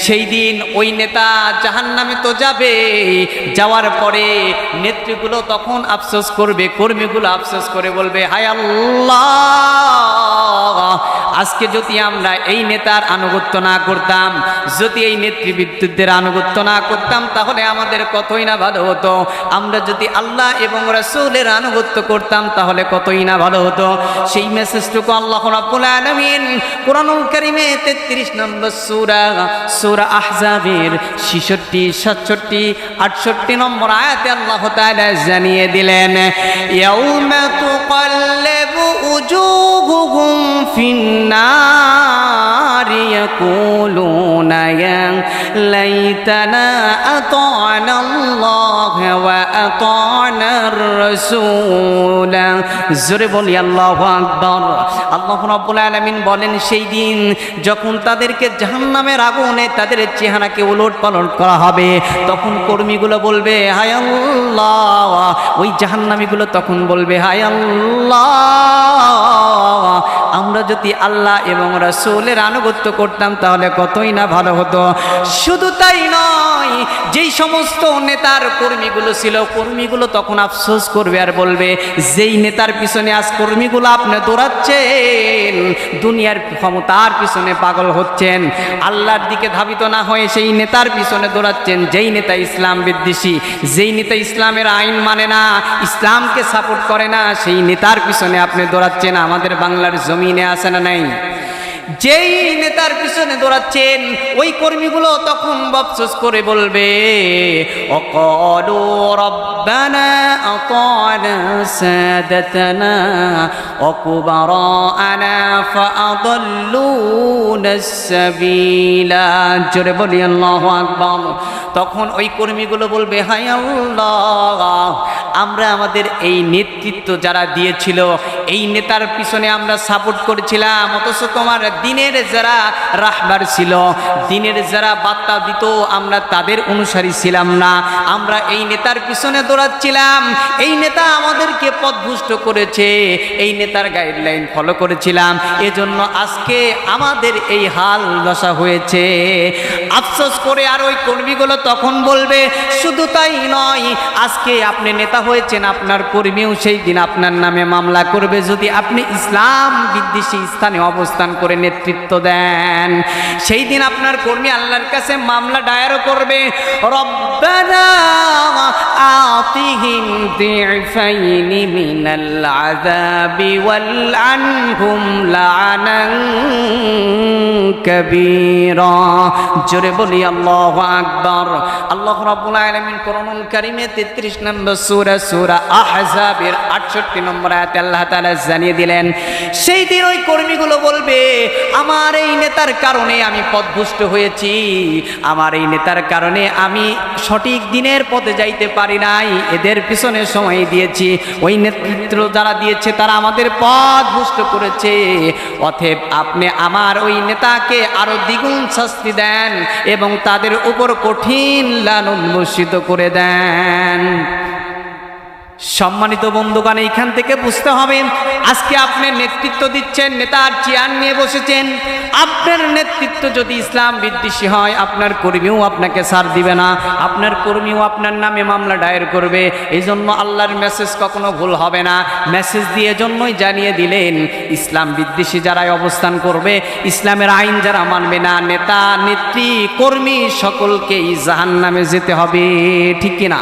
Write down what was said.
সেই দিন ওই নেতা জাহান্নামে তো যাবে, যাওয়ার পরে নেতৃগুলো তখন আফসোস করবে, কর্মীগুলো আফসোস করে বলবে, হায় আল্লাহ, আজকে যদি আমরা এই নেতার আনুগত্য না করতাম, যদি এই নেতৃবৃন্দদের আনুগত্য না করতাম, তাহলে আমাদের কতই না ভালো হতো। আমরা যদি আল্লাহ এবং রাসূলের আনুগত্য করতাম, তাহলে কতই না ভালো হতো। সেই মেসেজটুকু আল্লাহ রাব্বুল আলামিন কোরআনুল কারীমে 33 নম্বর সূরা আহজাবের 66, 67, 68 নম্বর আয়াতে আল্লাহ তাআলা জানিয়ে দিলেন, ইয়াউমা তুকাল্লাবু উজুহুহুম ফিন্নারি ইয়াকুলুনা ইয়া লাইতানা আতা'না আল্লাহ ওয়া আতা'নার রাসূল। জোরে বলি আল্লাহু আকবার। আল্লাহ রাব্বুল আলামিন বলেন, সেই দিন যখন তাদেরকে জাহান্নামের আগুনে তাদের চেহারাকে উলটপালট করা হবে, তখন কর্মীগুলো বলবে, হায় আল্লাহ, ওই জাহান্নামীগুলো তখন বলবে, হায় আল্লাহ, আমরা যদি আল্লাহ এবং রাসূলের আনুগত্য করতাম, তাহলে কতই না ভালো হতো। শুধু তাই নয়, যেই সমস্ত নেতার কর্মীগুলো ছিল, কর্মীগুলো তখন আফসোস করবে আর বলবে, যেই নেতার পিছনে আজ কর্মীগুলো আপনি দৌড়াচ্ছেন, দুনিয়ার ক্ষমতার পিছনে পাগল হচ্ছেন, আল্লাহর দিকে ধাবিত না হয়ে সেই নেতার পিছনে দৌড়াচ্ছেন, যেই নেতা ইসলাম বিদ্বেষী, যেই নেতা ইসলামের আইন মানে না, ইসলামকে সাপোর্ট করে না, সেই নেতার পিছনে আপনি দৌড়াচ্ছেন। আমাদের বাংলার জমিনে আছে না নাই? যেই নেতার পিছনে দৌড়াচ্ছেন, ওই কর্মীগুলো তখন আফসোস করে বলবে, ওয়াকালু রব্বানা আতা'না সাদাতানা ওয়া কুবারা'ানা ফাআদাল্লুনাস সাবিলা। জোরে বলি আল্লাহু আকবার। তখন ওই কর্মীগুলো বলবে, হায় আল্লাহ, আমরা আমাদের এই নেতৃত্ব যারা দিয়েছিল, এই নেতার পিছনে আমরা সাপোর্ট করেছিলাম, অথচ তোমার দিনের যারা রাহবার ছিল, দিনের যারা বার্তা দিত, আমরা তাদের অনুসারী ছিলাম না, আমরা এই নেতার পিছনে দৌড়াচ্ছিলাম, এই নেতা আমাদেরকে পথভ্রষ্ট করেছে, এই নেতার গাইডলাইন ফলো করেছিলাম, এজন্য আজকে আমাদের এই হাল দশা হয়েছে। আফসোস করে আর ওই কর্মীগুলো তখন বলবে, শুধু তাই নয়, আজকে আপনি নেতা হয়েছেন, আপনার কর্মীও সেই দিন আপনার নামে মামলা করবে, যদি আপনি ইসলাম বিদ্বেষী স্থানে অবস্থান করে নেতৃত্ব দেন। সেই দিন আপনার কর্মী আল্লাহর কাছে মামলা দায়ের করবে, রব্বানা আতিহিম দি'ফাইনি মিনাল আযাবি ওয়ালআনহুম লা'নান কাবীরা। জোরে বলি আল্লাহু আকবার। আল্লাহ রাব্বুল আলামিন কোরআনুল কারীমে 33 নম্বর সূরা আহজাবের 68 নম্বর আয়াতে আল্লাহ তাআলা জানিয়ে দিলেন, সেই দিন ওই কর্মীগুলো বলবে, আমার এই নেতার কারণে আমি পথভ্রষ্ট হয়েছি, আমার এই নেতার কারণে আমি সঠিক দিনের পথে যাইতে পারি নাই, এদের পিছনে সময় দিয়েছি, ওই নেতৃত্ব যারা দিয়েছে তারা আমাদের পথভ্রষ্ট করেছে, অতএব আপনি আমার ওই নেতাকে আরো দ্বিগুণ শাস্তি দেন এবং তাদের উপর কঠিন লানত বর্ষিত করে দেন। সম্মানিত বন্ধুগণ, এইখান থেকে বুঝতে হবে, আজকে আপনি নেতৃত্ব দিচ্ছেন, নেতার চেয়ার নিয়ে বসেছেন, আপনার নেতৃত্ব যদি ইসলাম বিদ্বেষী হয়, আপনার কর্মীও আপনাকে ছাড় দিবে না, আপনার কর্মীও আপনার নামে মামলা দায়ের করবে। এই জন্য আল্লাহর মেসেজ কখনো ভুল হবে না। মেসেজ দিয়ে জন্যই জানিয়ে দিলেন, ইসলাম বিদ্বেষী যারাই অবস্থান করবে, ইসলামের আইন যারা মানবে না, নেতা নেত্রী কর্মী সকলকেই জাহান্নামে যেতে হবে, ঠিক কিনা?